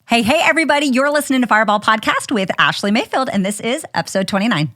Hey, everybody. You're listening to Fireball Podcast with Ashleigh Mayfield, and this is episode 29.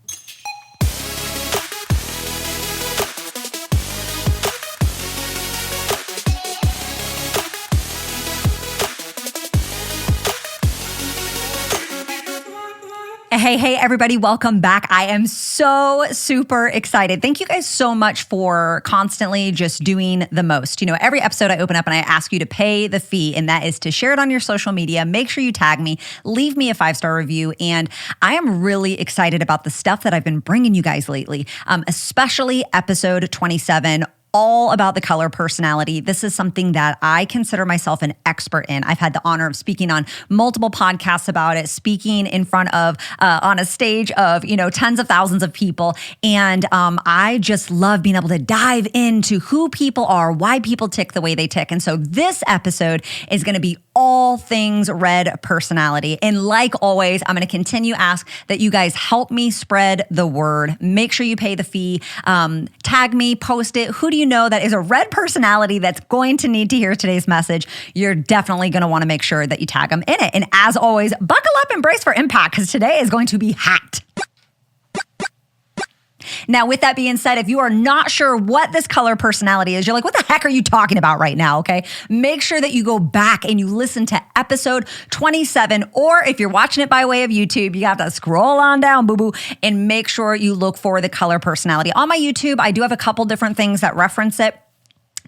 Hey, everybody. Welcome back. I am so super excited. Thank you guys so much for constantly just doing the most. You know, every episode I open up and I ask you to pay the fee, and that is to share it on your social media. Make sure you tag me, leave me a 5-star review. And I am really excited about the stuff that I've been bringing you guys lately, especially episode 27, all about the color personality. This is something that I consider myself an expert in. I've had the honor of speaking on multiple podcasts about it, speaking in front of, on a stage of, tens of thousands of people. And I just love being able to dive into who people are, why people tick the way they tick. And so this episode is going to be all things red personality. And like always, I'm going to continue to ask that you guys help me spread the word. Make sure you pay the fee. Tag me, post it. Who do you know that is a red personality that's going to need to hear today's message? You're definitely going to want to make sure that you tag them in it. And as always, buckle up and brace for impact, because today is going to be hot. Now, with that being said, if you are not sure what this color personality is, you're like, what the heck are you talking about right now? Okay. Make sure that you go back and you listen to episode 27, or if you're watching it by way of YouTube, you have to scroll on down, boo-boo, and make sure you look for the color personality. On my YouTube, I do have a couple different things that reference it.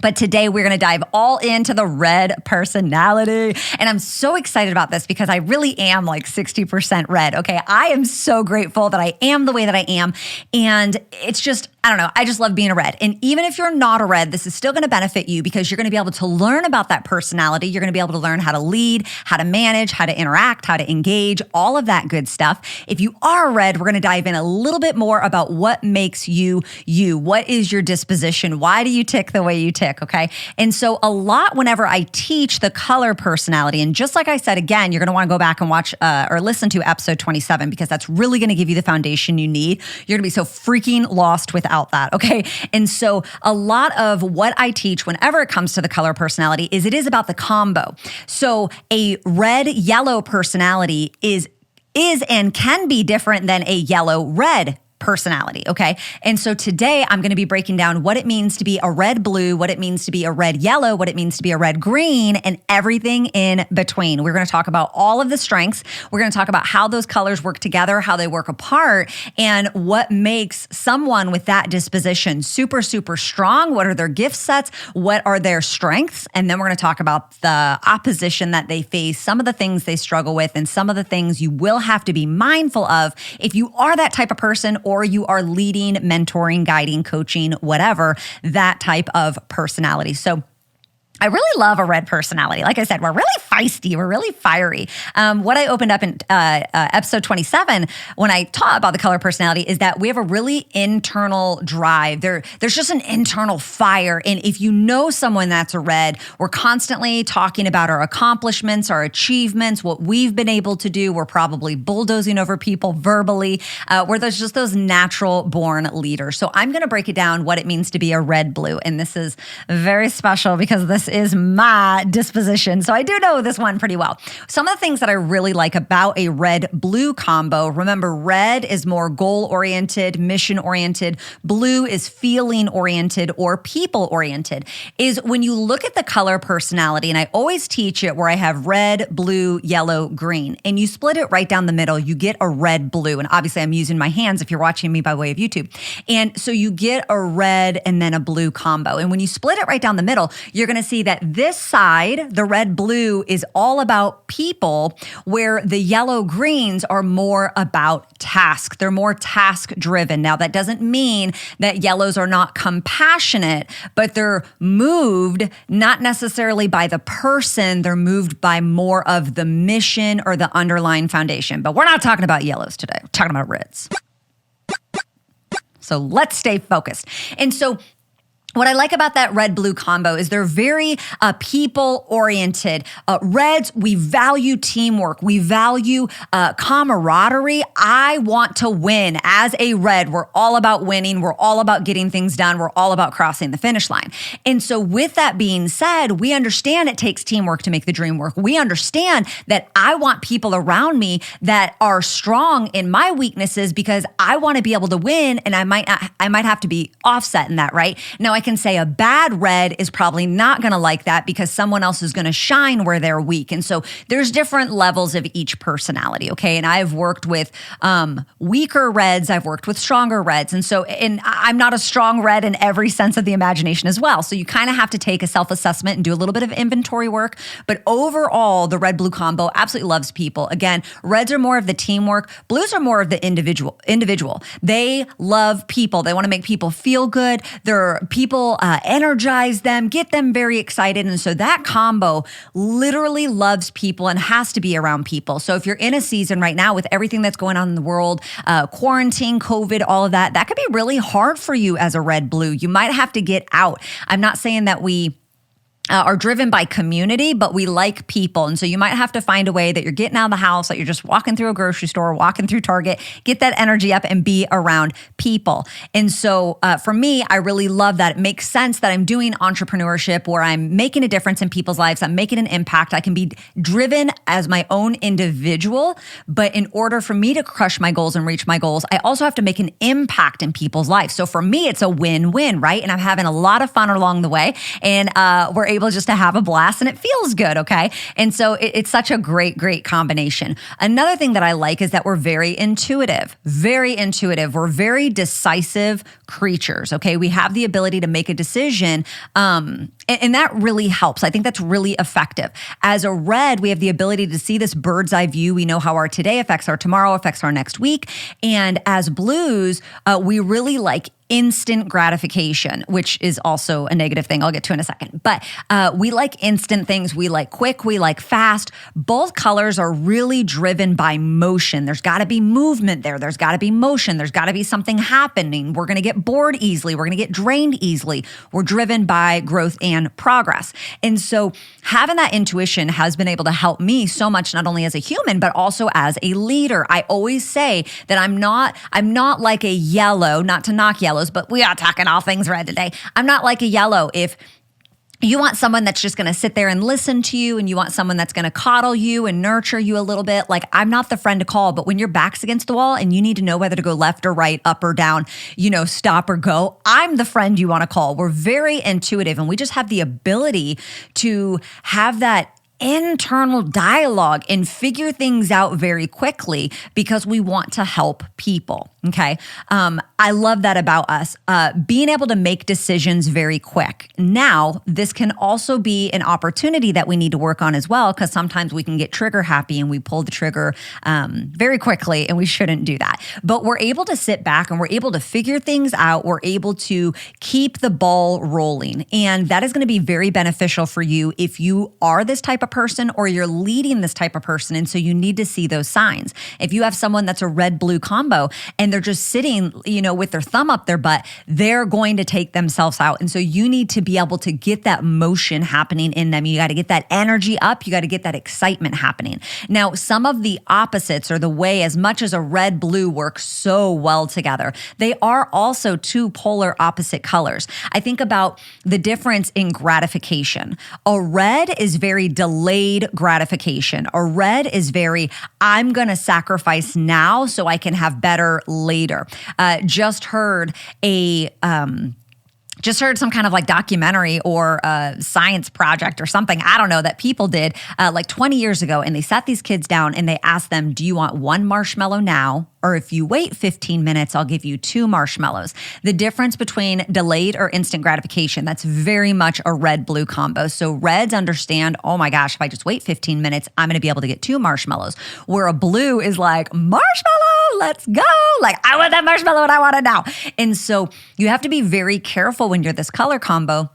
But today we're going to dive all into the red personality. And I'm so excited about this because I really am like 60% red. Okay. I am so grateful that I am the way that I am. And it's just, I don't know. I just love being a red. And even if you're not a red, this is still going to benefit you because you're going to be able to learn about that personality. You're going to be able to learn how to lead, how to manage, how to interact, how to engage, all of that good stuff. If you are a red, we're going to dive in a little bit more about what makes you you. What is your disposition? Why do you tick the way you tick? Okay. And so a lot whenever I teach the color personality, and just like I said, again, you're going to want to go back and watch or listen to episode 27 because that's really going to give you the foundation you need. You're going to be so freaking lost without that. Okay. And so a lot of what I teach whenever it comes to the color personality is it is about the combo. So a red-yellow personality is and can be different than a yellow-red personality. Okay. And so today I'm going to be breaking down what it means to be a red blue, what it means to be a red yellow, what it means to be a red green, and everything in between. We're going to talk about all of the strengths. We're going to talk about how those colors work together, how they work apart, and what makes someone with that disposition super, super strong. What are their gift sets? What are their strengths? And then we're going to talk about the opposition that they face, some of the things they struggle with, and some of the things you will have to be mindful of if you are that type of person, or you are leading, mentoring, guiding, coaching, whatever, that type of personality. So I really love a red personality. Like I said, we're really feisty. We're really fiery. What I opened up in episode 27 when I taught about the color personality is that we have a really internal drive. There's just an internal fire. And if you know someone that's a red, we're constantly talking about our accomplishments, our achievements, what we've been able to do. We're probably bulldozing over people verbally, where there's just those natural born leaders. So I'm going to break it down what it means to be a red-blue. And this is very special because this is my disposition. So I do know this one pretty well. Some of the things that I really like about a red-blue combo, remember, red is more goal-oriented, mission-oriented. Blue is feeling-oriented or people-oriented, is when you look at the color personality, and I always teach it where I have red, blue, yellow, green, and you split it right down the middle, you get a red-blue. And obviously I'm using my hands if you're watching me by way of YouTube. And so you get a red and then a blue combo. And when you split it right down the middle, you're going to see that this side, the red-blue, is all about people, where the yellow-greens are more about task. They're more task-driven. Now, that doesn't mean that yellows are not compassionate, but they're moved not necessarily by the person. They're moved by more of the mission or the underlying foundation. But we're not talking about yellows today. We're talking about reds. So let's stay focused. And so What I like about that red-blue combo is they're very people-oriented. Reds, we value teamwork. We value camaraderie. I want to win. As a red, we're all about winning. We're all about getting things done. We're all about crossing the finish line. And so with that being said, we understand it takes teamwork to make the dream work. We understand that I want people around me that are strong in my weaknesses because I want to be able to win, and I might have to be offset in that, right? Now, I can say a bad red is probably not going to like that because someone else is going to shine where they're weak. And so there's different levels of each personality, okay? And I've worked with weaker reds. I've worked with stronger reds. And I'm not a strong red in every sense of the imagination as well. So you kind of have to take a self-assessment and do a little bit of inventory work. But overall, the red-blue combo absolutely loves people. Again, reds are more of the teamwork. Blues are more of the individual. They love people. They want to make people feel good. They're people energize them, get them very excited. And so that combo literally loves people and has to be around people. So if you're in a season right now with everything that's going on in the world, quarantine, COVID, all of that, that could be really hard for you as a red blue. You might have to get out. I'm not saying that we are driven by community, but we like people. And so you might have to find a way that you're getting out of the house, that you're just walking through a grocery store, walking through Target, get that energy up and be around people. And so for me, I really love that. It makes sense that I'm doing entrepreneurship where I'm making a difference in people's lives. I'm making an impact. I can be driven as my own individual, but in order for me to crush my goals and reach my goals, I also have to make an impact in people's lives. So for me, it's a win-win, right? And I'm having a lot of fun along the way. And we're able just to have a blast and it feels good, okay? And so it's such a great, great combination. Another thing that I like is that we're very intuitive. We're very decisive creatures, okay? We have the ability to make a decision, and that really helps. I think that's really effective. As a red, we have the ability to see this bird's eye view. We know how our today affects our tomorrow, affects our next week. And as blues, we really like instant gratification, which is also a negative thing I'll get to in a second. But we like instant things. We like quick. We like fast. Both colors are really driven by motion. There's got to be movement there. There's got to be motion. There's got to be something happening. We're going to get bored easily. We're going to get drained easily. We're driven by growth and progress. And so having that intuition has been able to help me so much, not only as a human, but also as a leader. I always say that I'm not like a yellow, not to knock yellows, but we are talking all things red today. I'm not like a yellow. If you want someone that's just going to sit there and listen to you, and you want someone that's going to coddle you and nurture you a little bit, like I'm not the friend to call. But when your back's against the wall and you need to know whether to go left or right, up or down, stop or go, I'm the friend you want to call. We're very intuitive, and we just have the ability to have that internal dialogue and figure things out very quickly because we want to help people. Okay. I love that about us, being able to make decisions very quick. Now, this can also be an opportunity that we need to work on as well, because sometimes we can get trigger happy and we pull the trigger very quickly, and we shouldn't do that. But we're able to sit back and we're able to figure things out. We're able to keep the ball rolling. And that is going to be very beneficial for you if you are this type of person or you're leading this type of person. And so you need to see those signs. If you have someone that's a red-blue combo and they're just sitting, with their thumb up their butt, they're going to take themselves out. And so you need to be able to get that motion happening in them. You got to get that energy up. You got to get that excitement happening. Now, some of the opposites, or the way as much as a red-blue work so well together, they are also two polar opposite colors. I think about the difference in gratification. A red is very delayed gratification. A red is very, I'm going to sacrifice now so I can have better later. Just heard some kind of like documentary or science project or something, I don't know, that people did like 20 years ago. And they sat these kids down and they asked them, do you want one marshmallow now? Or if you wait 15 minutes, I'll give you 2 marshmallows. The difference between delayed or instant gratification, that's very much a red-blue combo. So reds understand, oh my gosh, if I just wait 15 minutes, I'm going to be able to get 2 marshmallows. Where a blue is like, marshmallow, let's go. Like, I want that marshmallow and I want it now. And so you have to be very careful when you're this color combo,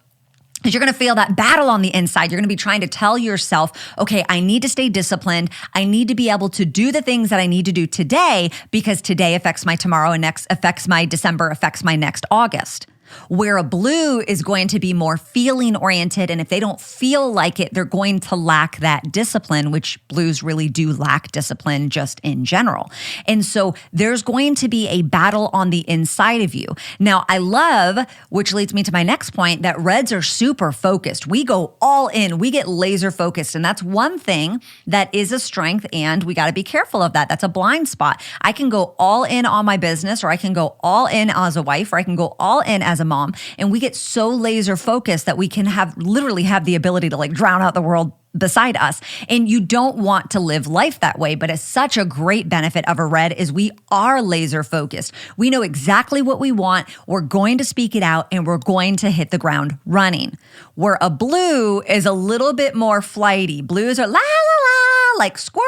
because you're going to feel that battle on the inside. You're going to be trying to tell yourself, okay, I need to stay disciplined. I need to be able to do the things that I need to do today, because today affects my tomorrow, and next affects my December, affects my next August. where a blue is going to be more feeling oriented. And if they don't feel like it, they're going to lack that discipline, which blues really do lack discipline just in general. And so there's going to be a battle on the inside of you. Now, I love, which leads me to my next point, that reds are super focused. We go all in, we get laser focused. And that's one thing that is a strength, and we got to be careful of that. That's a blind spot. I can go all in on my business, or I can go all in as a wife, or I can go all in as a mom, and we get so laser focused that we can literally have the ability to like drown out the world beside us. And you don't want to live life that way, but it's such a great benefit of a red is we are laser focused. We know exactly what we want. We're going to speak it out, and we're going to hit the ground running. Where a blue is a little bit more flighty. Blues are la la la, like squirrel.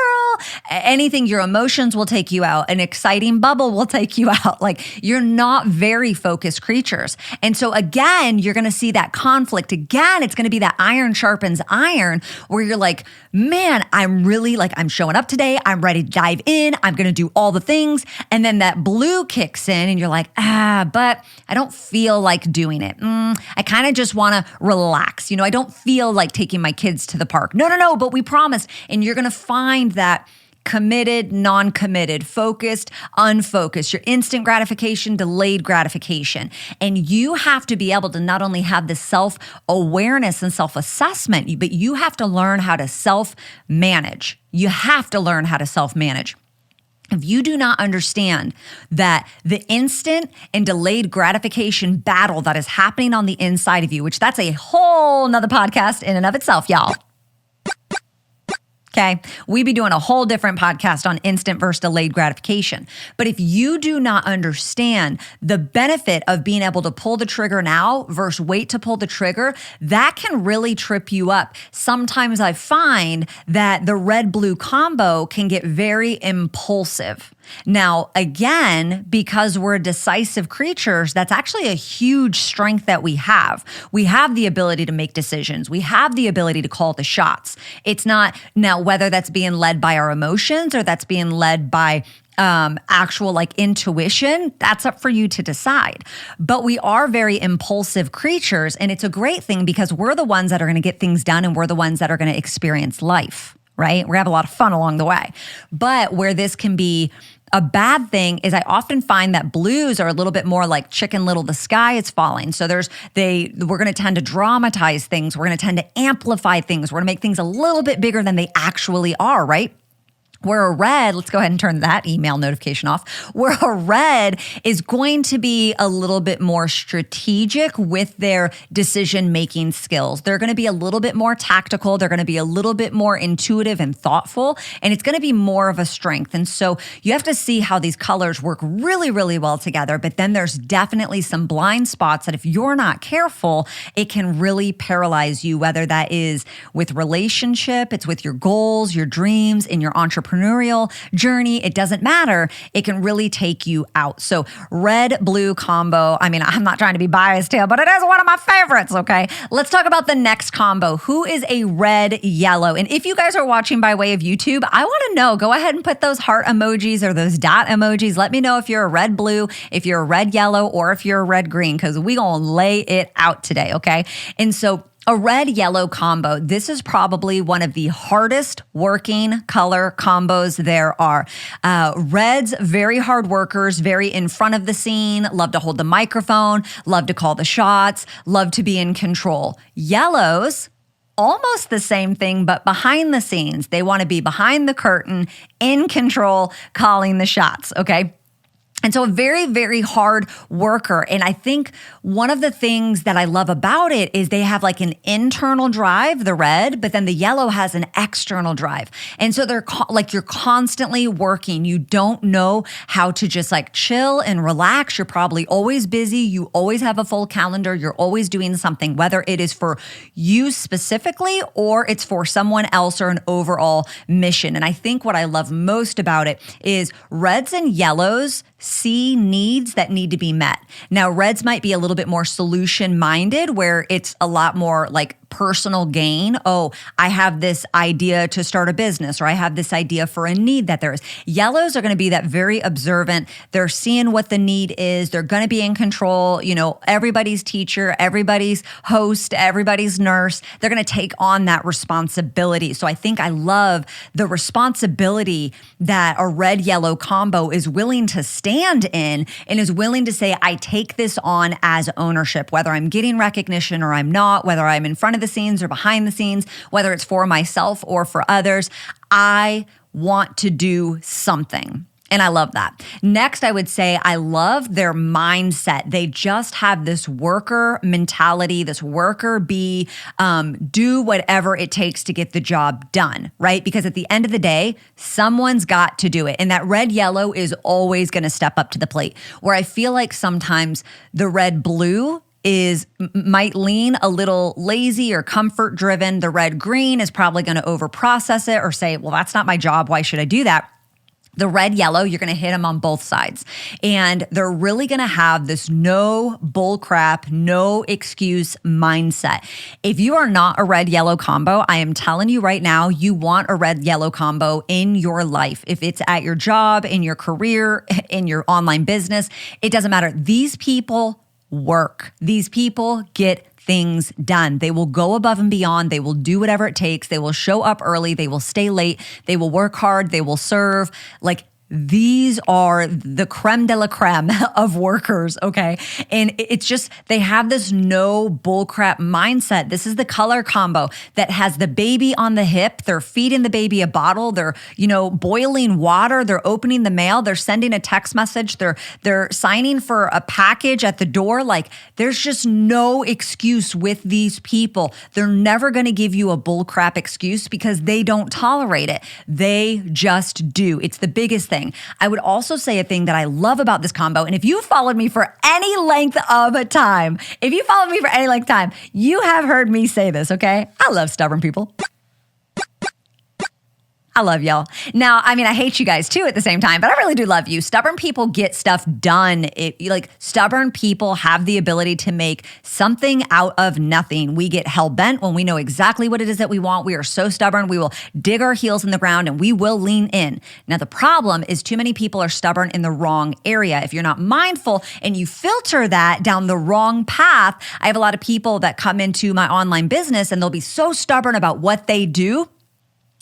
Anything, your emotions will take you out. An exciting bubble will take you out. Like, you're not very focused creatures. And so again, you're going to see that conflict. Again, it's going to be that iron sharpens iron, where you're like, man, I'm showing up today. I'm ready to dive in. I'm going to do all the things. And then that blue kicks in and you're like, but I don't feel like doing it. I kind of just want to relax. I don't feel like taking my kids to the park. No, but we promised. And you're going to find that committed, non-committed, focused, unfocused, your instant gratification, delayed gratification. And you have to be able to not only have the self-awareness and self-assessment, but you have to learn how to self-manage. You have to learn how to self-manage. If you do not understand that the instant and delayed gratification battle that is happening on the inside of you, which that's a whole nother podcast in and of itself, y'all. Okay, we'd be doing a whole different podcast on instant versus delayed gratification. But if you do not understand the benefit of being able to pull the trigger now versus wait to pull the trigger, that can really trip you up. Sometimes I find that the red-blue combo can get very impulsive. Now, again, because we're decisive creatures, that's actually a huge strength that we have. We have the ability to make decisions. We have the ability to call the shots. It's not now whether that's being led by our emotions or that's being led by actual like intuition, that's up for you to decide. But we are very impulsive creatures, and it's a great thing because we're the ones that are going to get things done, and we're the ones that are going to experience life, right? We're going to have a lot of fun along the way. But where this can be a bad thing is I often find that blues are a little bit more like Chicken Little, the sky is falling. So we're going to tend to dramatize things. We're going to tend to amplify things. We're going to make things a little bit bigger than they actually are, right? Where a red, let's go ahead and turn that email notification off, where a red is going to be a little bit more strategic with their decision-making skills. They're going to be a little bit more tactical. They're going to be a little bit more intuitive and thoughtful, and it's going to be more of a strength. And so you have to see how these colors work really, really well together, but then there's definitely some blind spots that if you're not careful, it can really paralyze you, whether that is with relationship, it's with your goals, your dreams, in your entrepreneurial journey, it doesn't matter. It can really take you out. So red-blue combo, I'm not trying to be biased here, but it is one of my favorites, okay? Let's talk about the next combo. Who is a red-yellow? And if you guys are watching by way of YouTube, I want to know, go ahead and put those heart emojis or those dot emojis. Let me know if you're a red-blue, if you're a red-yellow, or if you're a red-green, because we're going to lay it out today, okay? And so a red-yellow combo, this is probably one of the hardest working color combos there are. Reds, very hard workers, very in front of the scene, love to hold the microphone, love to call the shots, love to be in control. Yellows, almost the same thing, but behind the scenes. They want to be behind the curtain, in control, calling the shots, okay? And so a very, very hard worker. And I think one of the things that I love about it is they have like an internal drive, the red, but then the yellow has an external drive. And so they're you're constantly working. You don't know how to just like chill and relax. You're probably always busy. You always have a full calendar. You're always doing something, whether it is for you specifically or it's for someone else or an overall mission. And I think what I love most about it is reds and yellows see needs that need to be met. Now, reds might be a little bit more solution-minded, where it's a lot more like personal gain. Oh, I have this idea to start a business, or I have this idea for a need that there is. Yellows are going to be that very observant. They're seeing what the need is. They're going to be in control. Everybody's teacher, everybody's host, everybody's nurse. They're going to take on that responsibility. So I think I love the responsibility that a red-yellow combo is willing to stand in and is willing to say, I take this on as ownership, whether I'm getting recognition or I'm not, whether I'm in front of the scenes or behind the scenes, whether it's for myself or for others. I want to do something. And I love that. Next, I would say I love their mindset. They just have this worker mentality, this worker bee, do whatever it takes to get the job done, right? Because at the end of the day, someone's got to do it. And that red-yellow is always going to step up to the plate. Where I feel like sometimes the red-blue might lean a little lazy or comfort driven. The red-green is probably going to overprocess it or say, well, that's not my job. Why should I do that? The red-yellow, you're going to hit them on both sides. And they're really going to have this no bull crap, no excuse mindset. If you are not a red-yellow combo, I am telling you right now, you want a red-yellow combo in your life. If it's at your job, in your career, in your online business, it doesn't matter. These people work. These people get things done. They will go above and beyond. They will do whatever it takes. They will show up early. They will stay late. They will work hard. They will serve. These are the creme de la creme of workers, okay? And it's just, they have this no bullcrap mindset. This is the color combo that has the baby on the hip. They're feeding the baby a bottle. They're, boiling water. They're opening the mail. They're sending a text message. They're signing for a package at the door. There's just no excuse with these people. They're never going to give you a bullcrap excuse because they don't tolerate it. They just do. It's the biggest thing. I would also say a thing that I love about this combo, and if you followed me for any length of time, you have heard me say this, okay? I love stubborn people. I love y'all. Now, I hate you guys too at the same time, but I really do love you. Stubborn people get stuff done. Stubborn people have the ability to make something out of nothing. We get hell-bent when we know exactly what it is that we want. We are so stubborn. We will dig our heels in the ground and we will lean in. Now, the problem is too many people are stubborn in the wrong area. If you're not mindful and you filter that down the wrong path, I have a lot of people that come into my online business and they'll be so stubborn about what they do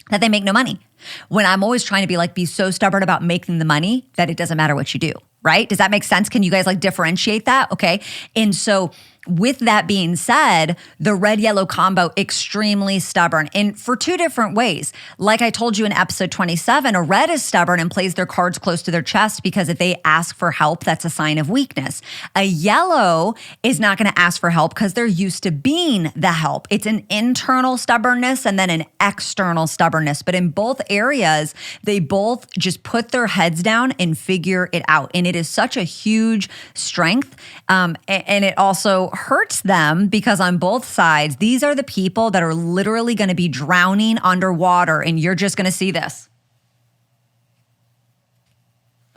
that they make no money. When I'm always trying to be so stubborn about making the money that it doesn't matter what you do, right? Does that make sense? Can you guys differentiate that? Okay. And so with that being said, the red-yellow combo, extremely stubborn, and for two different ways. Like I told you in episode 27, a red is stubborn and plays their cards close to their chest because if they ask for help, that's a sign of weakness. A yellow is not going to ask for help because they're used to being the help. It's an internal stubbornness and then an external stubbornness. But in both areas, they both just put their heads down and figure it out. And it is such a huge strength. And it also hurts them because on both sides, these are the people that are literally going to be drowning underwater and you're just going to see this.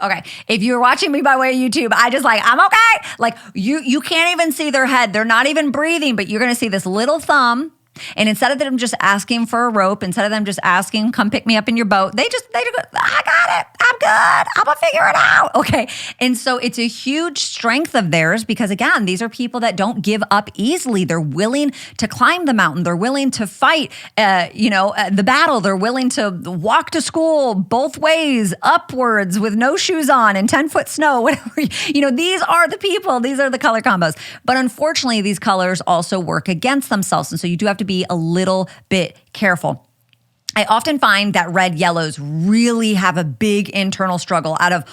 Okay, if you're watching me by way of YouTube, I'm okay. You can't even see their head. They're not even breathing, but you're going to see this little thumb. And instead of them just asking for a rope, instead of them just asking, come pick me up in your boat, they just, I got it. I'm good. I'm going to figure it out. Okay. And so it's a huge strength of theirs because again, these are people that don't give up easily. They're willing to climb the mountain. They're willing to fight, the battle. They're willing to walk to school both ways, upwards with no shoes on and 10-foot snow, whatever. These are the people. These are the color combos. But unfortunately, these colors also work against themselves. And so you do have to be a little bit careful. I often find that red yellows really have a big internal struggle. Out of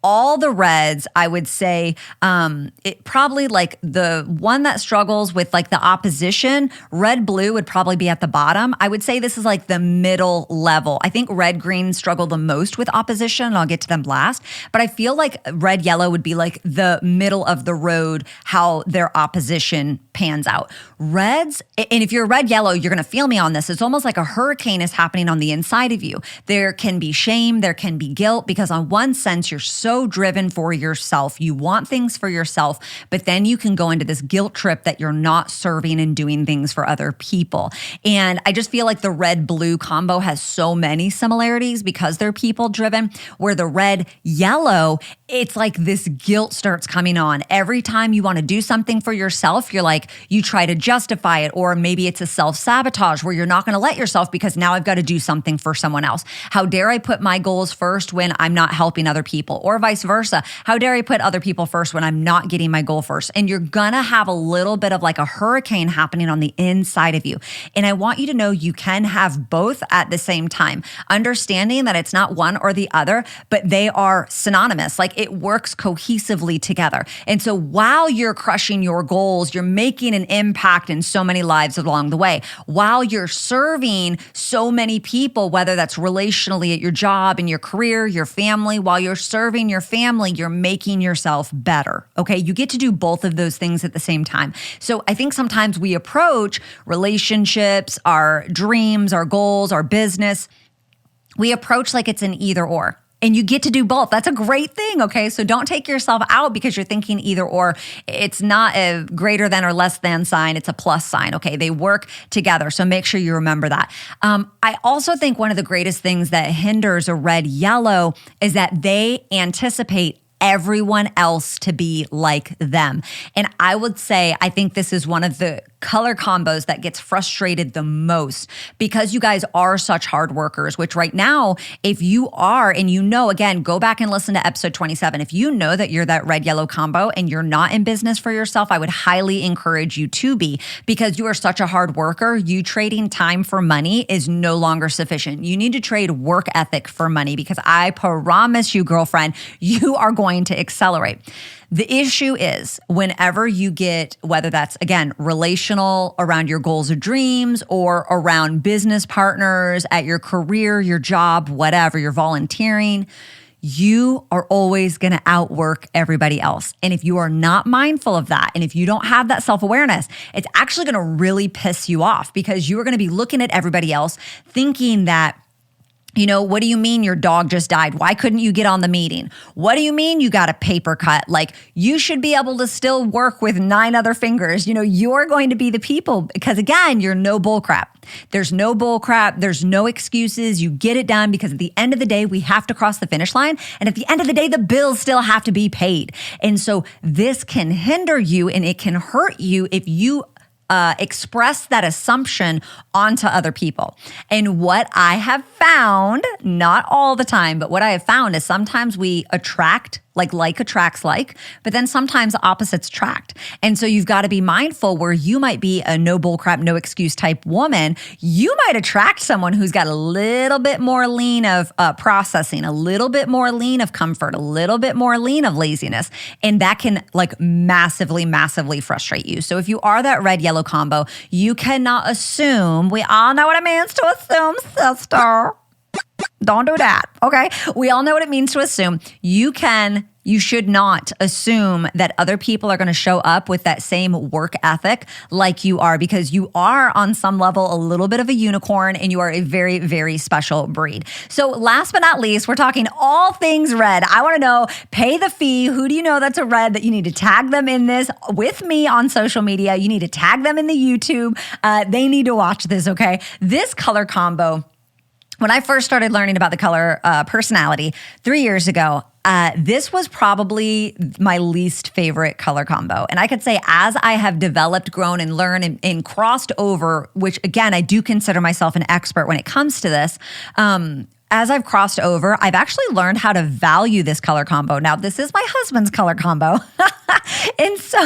all the reds, I would say it probably the one that struggles with the opposition, red blue would probably be at the bottom. I would say this is the middle level. I think red green struggle the most with opposition, and I'll get to them last. But I feel like red yellow would be the middle of the road, how their opposition pans out. Reds, and if you're red yellow, you're going to feel me on this. It's almost like a hurricane is happening on the inside of you. There can be shame, there can be guilt, because on one sense, you're so so driven for yourself. You want things for yourself, but then you can go into this guilt trip that you're not serving and doing things for other people. And I just feel like the red-blue combo has so many similarities because they're people-driven, where the red-yellow, it's like this guilt starts coming on. Every time you want to do something for yourself, you're like, you try to justify it, or maybe it's a self-sabotage where you're not going to let yourself because now I've got to do something for someone else. How dare I put my goals first when I'm not helping other people, or vice versa? How dare I put other people first when I'm not getting my goal first? And you're going to have a little bit of like a hurricane happening on the inside of you. And I want you to know you can have both at the same time, understanding that it's not one or the other, but they are synonymous. Like it works cohesively together. And so while you're crushing your goals, you're making an impact in so many lives along the way. While you're serving so many people, whether that's relationally at your job, in your career, your family, while you're serving your family, you're making yourself better. Okay. You get to do both of those things at the same time. So I think sometimes we approach relationships, our dreams, our goals, our business, we approach like it's an either or. And you get to do both. That's a great thing, okay? So don't take yourself out because you're thinking either or. It's not a greater than or less than sign. It's a plus sign, okay? They work together. So make sure you remember that. I also think one of the greatest things that hinders a red-yellow is that they anticipate everyone else to be like them. And I would say, I think this is one of the color combos that gets frustrated the most because you guys are such hard workers, which right now, if you are, and you know, again, go back and listen to episode 27. If you know that you're that red-yellow combo and you're not in business for yourself, I would highly encourage you to be, because you are such a hard worker. You trading time for money is no longer sufficient. You need to trade work ethic for money, because I promise you, girlfriend, you are going to accelerate. The issue is whenever you get, whether that's, again, relational around your goals or dreams, or around business partners, at your career, your job, whatever, you're volunteering, you are always going to outwork everybody else. And if you are not mindful of that, and if you don't have that self-awareness, it's actually going to really piss you off, because you are going to be looking at everybody else thinking that, you know, what do you mean your dog just died? Why couldn't you get on the meeting? What do you mean you got a paper cut? Like, you should be able to still work with 9 other fingers. You know, you're going to be the people, because again, you're no bull crap. There's no bull crap. There's no excuses. You get it done, because at the end of the day, we have to cross the finish line. And at the end of the day, the bills still have to be paid. And so this can hinder you, and it can hurt you if you express that assumption onto other people. And what I have found, not all the time, but what I have found is sometimes we attract, like attracts like, but then sometimes opposites attract. And so you've got to be mindful where you might be a no bullcrap, no excuse type woman. You might attract someone who's got a little bit more lean of processing, a little bit more lean of comfort, a little bit more lean of laziness. And that can like massively, massively frustrate you. So if you are that red-yellow combo, you cannot assume. We all know what it means to assume, sister. Don't do that, okay? We all know what it means to assume. You should not assume that other people are going to show up with that same work ethic like you are, because you are on some level a little bit of a unicorn, and you are a very, very special breed. So last but not least, we're talking all things red. I want to know, pay the fee. Who do you know that's a red that you need to tag them in this with me on social media? You need to tag them in the YouTube. They need to watch this, okay? This color combo, when I first started learning about the color personality 3 years ago, this was probably my least favorite color combo. And I could say, as I have developed, grown, and learned and crossed over, which again, I do consider myself an expert when it comes to this, as I've crossed over, I've actually learned how to value this color combo. Now, this is my husband's color combo. And so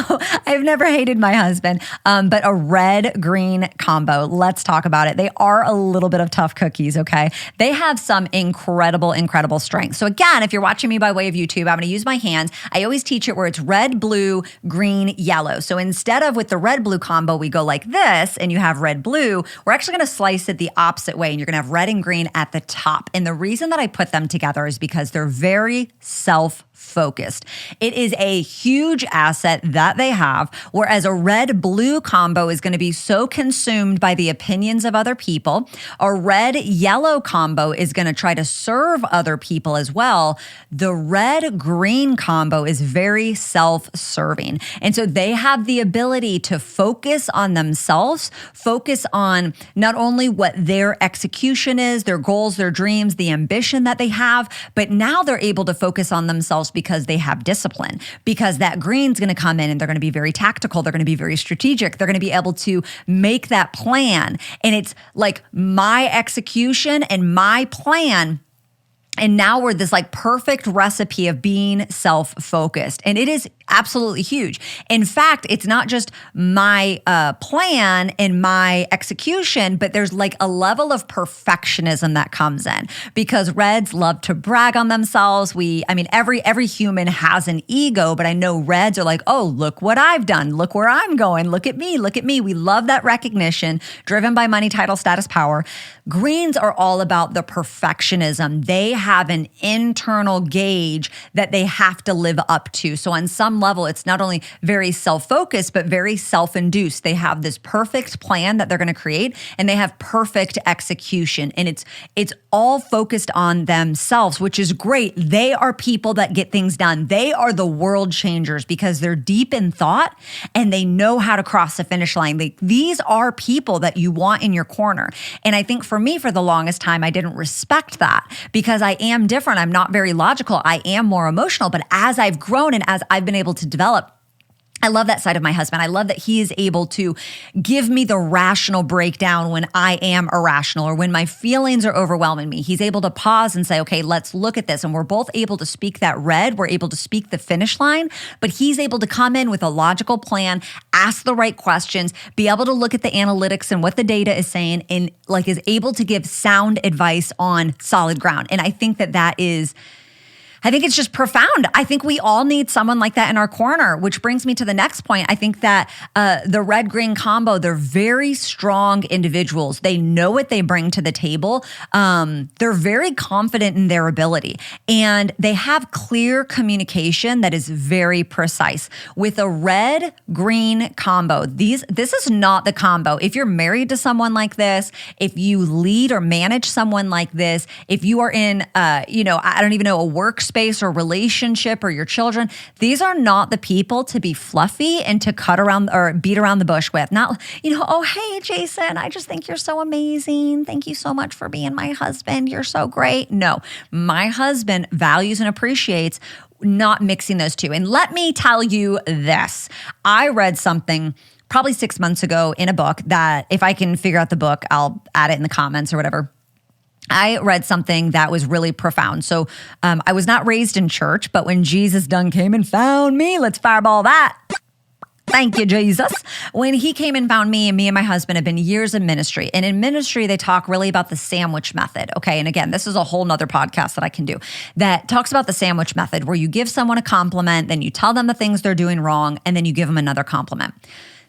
I've never hated my husband, but a red-green combo. Let's talk about it. They are a little bit of tough cookies, okay? They have some incredible, incredible strength. So again, if you're watching me by way of YouTube, I'm going to use my hands. I always teach it where it's red, blue, green, yellow. So instead of with the red-blue combo, we go like this, and you have red-blue, we're actually going to slice it the opposite way, and you're going to have red and green at the top. And the reason that I put them together is because they're very self-focused. self-focused. It is a huge asset that they have, whereas a red-blue combo is going to be so consumed by the opinions of other people. A red-yellow combo is going to try to serve other people as well. The red-green combo is very self-serving. And so they have the ability to focus on themselves, focus on not only what their execution is, their goals, their dreams, the ambition that they have, but now they're able to focus on themselves because they have discipline, because that green's going to come in and they're going to be very tactical. They're going to be very strategic. They're going to be able to make that plan. And it's like my execution and my plan. And now we're this like perfect recipe of being self-focused. And it is absolutely huge. In fact, it's not just my plan and my execution, but there's like a level of perfectionism that comes in because reds love to brag on themselves. Every human has an ego, but I know reds are like, oh, look what I've done. Look where I'm going. Look at me. Look at me. We love that recognition driven by money, title, status, power. Greens are all about the perfectionism. They have an internal gauge that they have to live up to. So on some level, it's not only very self-focused, but very self-induced. They have this perfect plan that they're going to create, and they have perfect execution. And it's all focused on themselves, which is great. They are people that get things done. They are the world changers because they're deep in thought and they know how to cross the finish line. These are people that you want in your corner. And I think for me, for the longest time, I didn't respect that because I am different. I'm not very logical. I am more emotional. But as I've grown and as I've been able to develop, I love that side of my husband. I love that he is able to give me the rational breakdown when I am irrational or when my feelings are overwhelming me. He's able to pause and say, okay, let's look at this. And we're both able to speak that red. We're able to speak the finish line, but he's able to come in with a logical plan, ask the right questions, be able to look at the analytics and what the data is saying, and like is able to give sound advice on solid ground. And I think I think it's just profound. I think we all need someone like that in our corner, which brings me to the next point. I think that the red-green combo, they're very strong individuals. They know what they bring to the table. They're very confident in their ability, and they have clear communication that is very precise. With a red-green combo, this is not the combo. If you're married to someone like this, if you lead or manage someone like this, if you are in, I don't even know, a workspace or relationship or your children, these are not the people to be fluffy and to cut around or beat around the bush with. Not, oh, hey, Jason, I just think you're so amazing. Thank you so much for being my husband. You're so great. No, my husband values and appreciates not mixing those two. And let me tell you this. I read something probably 6 months ago in a book that if I can figure out the book, I'll add it in the comments or whatever. I read something that was really profound. So I was not raised in church, but when Jesus done came and found me, let's fireball that. Thank you, Jesus. When he came and found me, and my husband have been years in ministry. And in ministry, they talk really about the sandwich method. Okay. And again, this is a whole nother podcast that I can do that talks about the sandwich method, where you give someone a compliment, then you tell them the things they're doing wrong, and then you give them another compliment.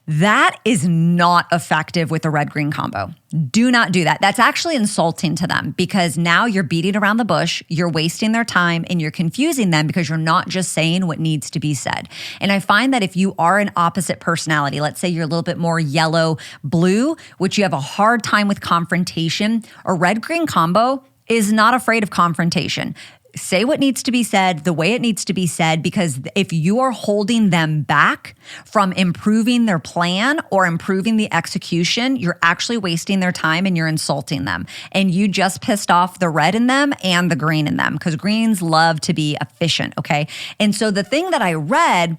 That is not effective with the red-green combo. Do not do that. That's actually insulting to them because now you're beating around the bush, you're wasting their time, and you're confusing them because you're not just saying what needs to be said. And I find that if you are an opposite personality, let's say you're a little bit more yellow-blue, which you have a hard time with confrontation, a red-green combo is not afraid of confrontation. Say what needs to be said the way it needs to be said, because if you are holding them back from improving their plan or improving the execution, you're actually wasting their time and you're insulting them. And you just pissed off the red in them and the green in them, because greens love to be efficient, okay? And so the thing that I read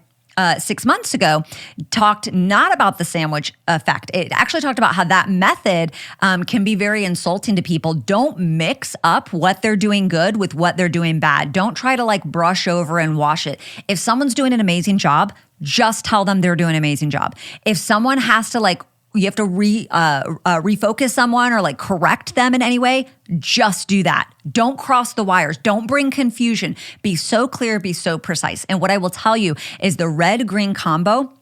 6 months ago talked not about the sandwich effect. It actually talked about how that method can be very insulting to people. Don't mix up what they're doing good with what they're doing bad. Don't try to like brush over and wash it. If someone's doing an amazing job, just tell them they're doing an amazing job. If someone has to you have to refocus someone or like correct them in any way, just do that. Don't cross the wires. Don't bring confusion. Be so clear, be so precise. And what I will tell you is the red-green combo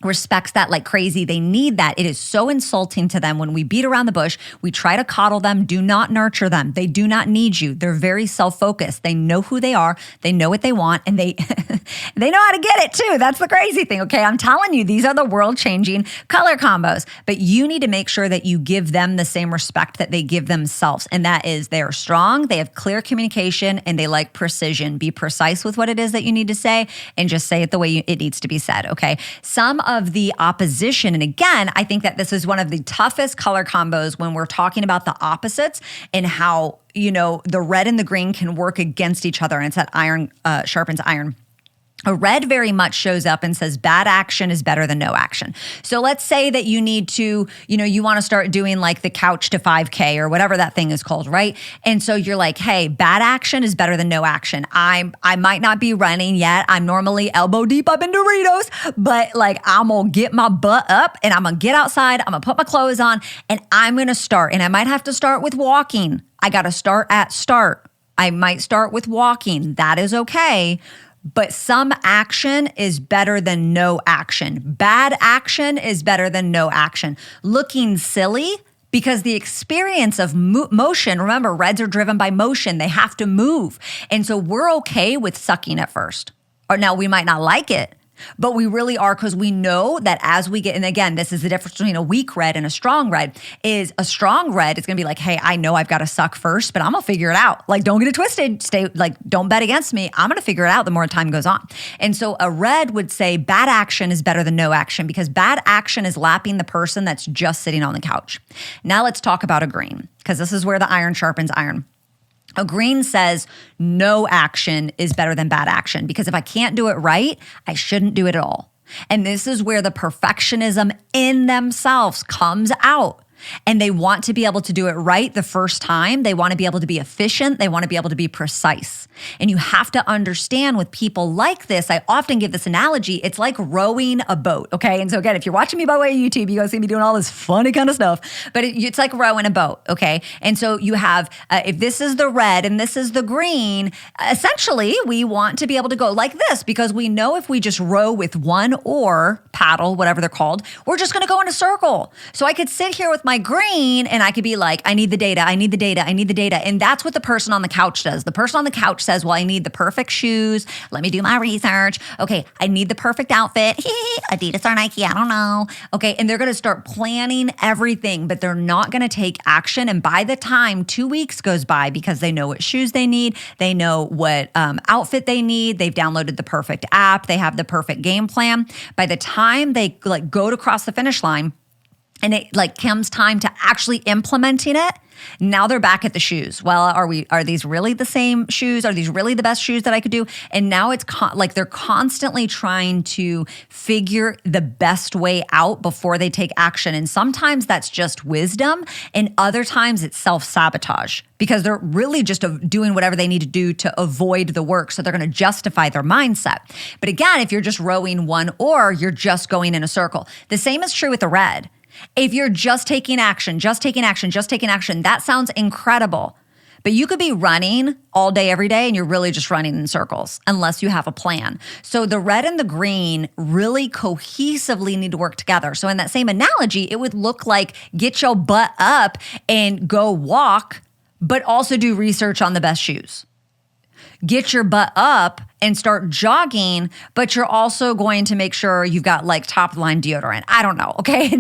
respects that like crazy. They need that. It is so insulting to them when we beat around the bush. We try to coddle them. Do not nurture them. They do not need you. They're very self-focused. They know who they are. They know what they want, and they they know how to get it too. That's the crazy thing. Okay, I'm telling you, these are the world-changing color combos. But you need to make sure that you give them the same respect that they give themselves, and that is they are strong. They have clear communication, and they like precision. Be precise with what it is that you need to say, and just say it the way it needs to be said. Okay, some of the opposition. And again, I think that this is one of the toughest color combos when we're talking about the opposites and how, the red and the green can work against each other. And it's that iron sharpens iron. A red very much shows up and says bad action is better than no action. So let's say that you need to, you want to start doing like the couch to 5K or whatever that thing is called, right? And so you're like, hey, bad action is better than no action. I might not be running yet. I'm normally elbow deep up in Doritos, but like I'm going to get my butt up and I'm going to get outside. I'm going to put my clothes on and I'm going to start. And I might have to start with walking. I got to start at start. I might start with walking. That is okay. But some action is better than no action. Bad action is better than no action. Looking silly, because the experience of motion, remember, reds are driven by motion. They have to move. And so we're okay with sucking at first. Or now we might not like it, but we really are, because we know that as we get, and again, this is the difference between a weak red and a strong red, is a strong red is going to be like, hey, I know I've got to suck first, but I'm going to figure it out. Like, don't get it twisted. Don't bet against me. I'm going to figure it out the more time goes on. And so a red would say bad action is better than no action, because bad action is lapping the person that's just sitting on the couch. Now let's talk about a green, because this is where the iron sharpens iron. A green says no action is better than bad action, because if I can't do it right, I shouldn't do it at all. And this is where the perfectionism in themselves comes out. And they want to be able to do it right the first time. They want to be able to be efficient. They want to be able to be precise. And you have to understand with people like this, I often give this analogy, it's like rowing a boat, okay? And so again, if you're watching me by way of YouTube, you're going to see me doing all this funny kind of stuff, but it's like rowing a boat, okay? And so you have, if this is the red and this is the green, essentially we want to be able to go like this, because we know if we just row with one oar, paddle, whatever they're called, we're just going to go in a circle. So I could sit here with my green and I could be like, I need the data, I need the data, I need the data. And that's what the person on the couch does. The person on the couch says, well, I need the perfect shoes. Let me do my research. Okay, I need the perfect outfit. Adidas or Nike, I don't know. Okay, and they're going to start planning everything, but they're not going to take action. And by the time 2 weeks goes by, because they know what shoes they need, they know what outfit they need, they've downloaded the perfect app, they have the perfect game plan. By the time they like go to cross the finish line, and it like comes time to actually implementing it, now they're back at the shoes. Well, are these really the same shoes? Are these really the best shoes that I could do? And now it's like they're constantly trying to figure the best way out before they take action. And sometimes that's just wisdom, and other times it's self-sabotage, because they're really just doing whatever they need to do to avoid the work. So they're going to justify their mindset. But again, if you're just rowing one oar, you're just going in a circle. The same is true with the red. If you're just taking action, that sounds incredible. But you could be running all day, every day, and you're really just running in circles unless you have a plan. So the red and the green really cohesively need to work together. So in that same analogy, it would look like get your butt up and go walk, but also do research on the best shoes. Get your butt up and start jogging, but you're also going to make sure you've got like top line deodorant. I don't know. Okay.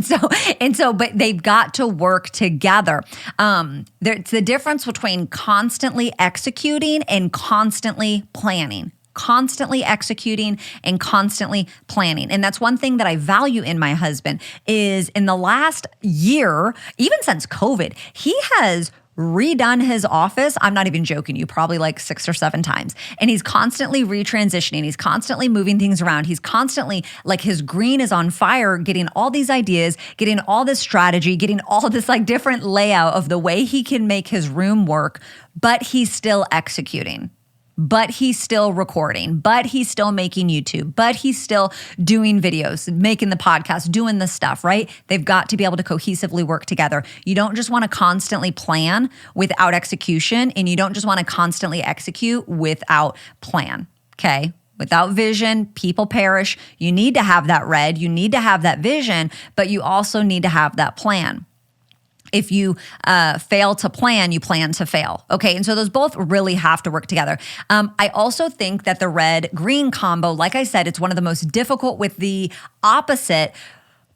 And so, but they've got to work together. It's the difference between constantly executing and constantly planning. Constantly executing and constantly planning. And that's one thing that I value in my husband is in the last year, even since COVID, he has redone his office. I'm not even joking you, probably like 6 or 7 times. And he's constantly retransitioning. He's constantly moving things around. He's constantly like his green is on fire, getting all these ideas, getting all this strategy, getting all this like different layout of the way he can make his room work, but he's still executing. But he's still recording, but he's still making YouTube, but he's still doing videos, making the podcast, doing the stuff, right? They've got to be able to cohesively work together. You don't just want to constantly plan without execution, and you don't just want to constantly execute without plan, okay? Without vision, people perish. You need to have that red. You need to have that vision, but you also need to have that plan. If you fail to plan, you plan to fail. Okay, and so those both really have to work together. I also think that the red-green combo, like I said, it's one of the most difficult with the opposite,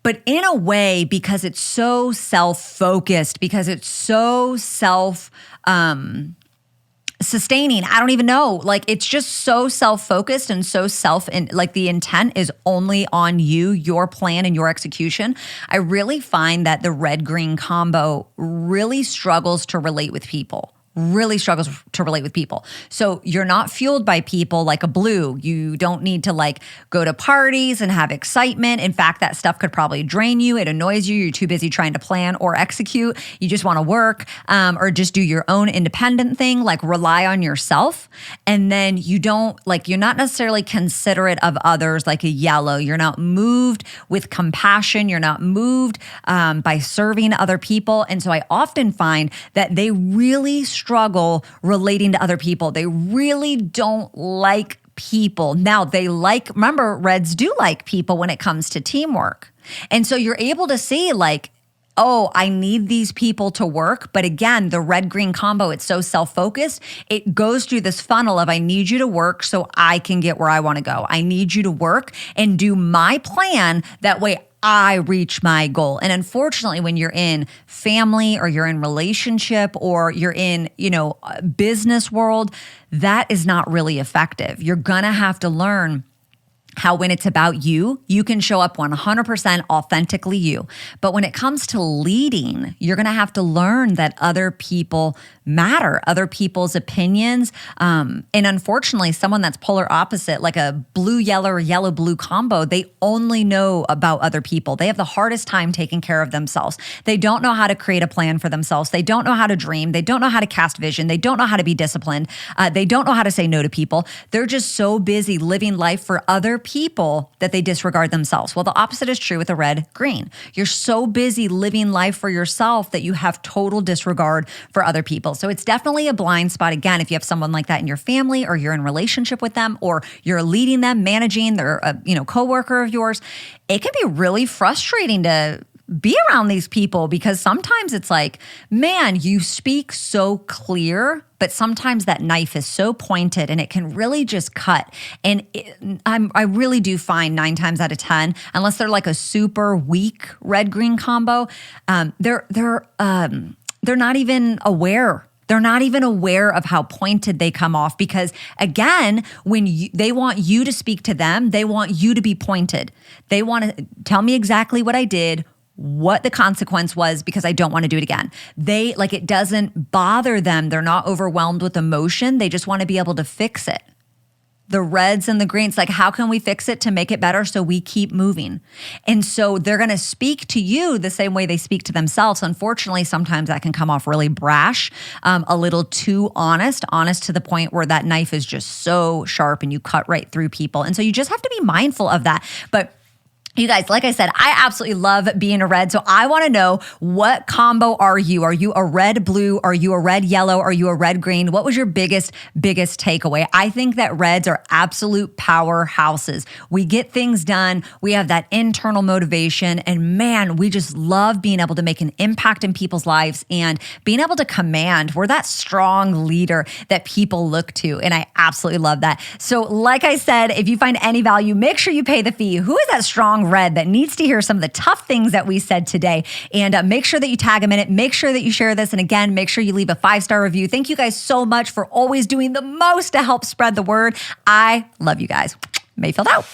but in a way, because it's so self-focused, because it's so sustaining. I don't even know. Like, it's just so self-focused and so like the intent is only on you, your plan and your execution. I really find that the red-green combo really struggles to relate with people. So you're not fueled by people like a blue. You don't need to like go to parties and have excitement. In fact, that stuff could probably drain you. It annoys you. You're too busy trying to plan or execute. You just want to work or just do your own independent thing, like rely on yourself. And then you're not necessarily considerate of others like a yellow. You're not moved with compassion. You're not moved by serving other people. And so I often find that they really struggle relating to other people. They really don't like people. Now, remember, reds do like people when it comes to teamwork. And so you're able to see like, oh, I need these people to work. But again, the red-green combo, it's so self-focused. It goes through this funnel of I need you to work so I can get where I want to go. I need you to work and do my plan. That way I reach my goal. And unfortunately, when you're in family or you're in relationship or you're in, business world, that is not really effective. You're going to have to learn how when it's about you, you can show up 100% authentically you. But when it comes to leading, you're going to have to learn that other people matter, other people's opinions. And unfortunately, someone that's polar opposite, like a blue-yellow or yellow-blue combo, they only know about other people. They have the hardest time taking care of themselves. They don't know how to create a plan for themselves. They don't know how to dream. They don't know how to cast vision. They don't know how to be disciplined. They don't know how to say no to people. They're just so busy living life for other people that they disregard themselves. Well, the opposite is true with the red-green. You're so busy living life for yourself that you have total disregard for other people. So it's definitely a blind spot. Again, if you have someone like that in your family or you're in relationship with them or you're leading them, managing, they're a coworker of yours, it can be really frustrating to be around these people because sometimes it's like, man, you speak so clear, but sometimes that knife is so pointed and it can really just cut. And I really do find 9 times out of 10, unless they're like a super weak red-green combo, they're not even aware. They're not even aware of how pointed they come off because, again, when they want you to speak to them, they want you to be pointed. They want to tell me exactly what I did, what the consequence was, because I don't want to do it again. It doesn't bother them. They're not overwhelmed with emotion. They just want to be able to fix it. The reds and the greens, like, how can we fix it to make it better so we keep moving? And so they're going to speak to you the same way they speak to themselves. Unfortunately, sometimes that can come off really brash, a little too honest to the point where that knife is just so sharp and you cut right through people. And so you just have to be mindful of that. But you guys, like I said, I absolutely love being a red. So I want to know, what combo are you? Are you a red-blue? Are you a red-yellow? Are you a red-green? What was your biggest takeaway? I think that reds are absolute powerhouses. We get things done. We have that internal motivation. And man, we just love being able to make an impact in people's lives and being able to command. We're that strong leader that people look to. And I absolutely love that. So like I said, if you find any value, make sure you pay the fee. Who is that strong red that needs to hear some of the tough things that we said today? And make sure that you tag them in it. Make sure that you share this. And again, make sure you leave a 5-star review. Thank you guys so much for always doing the most to help spread the word. I love you guys. Mayfield out.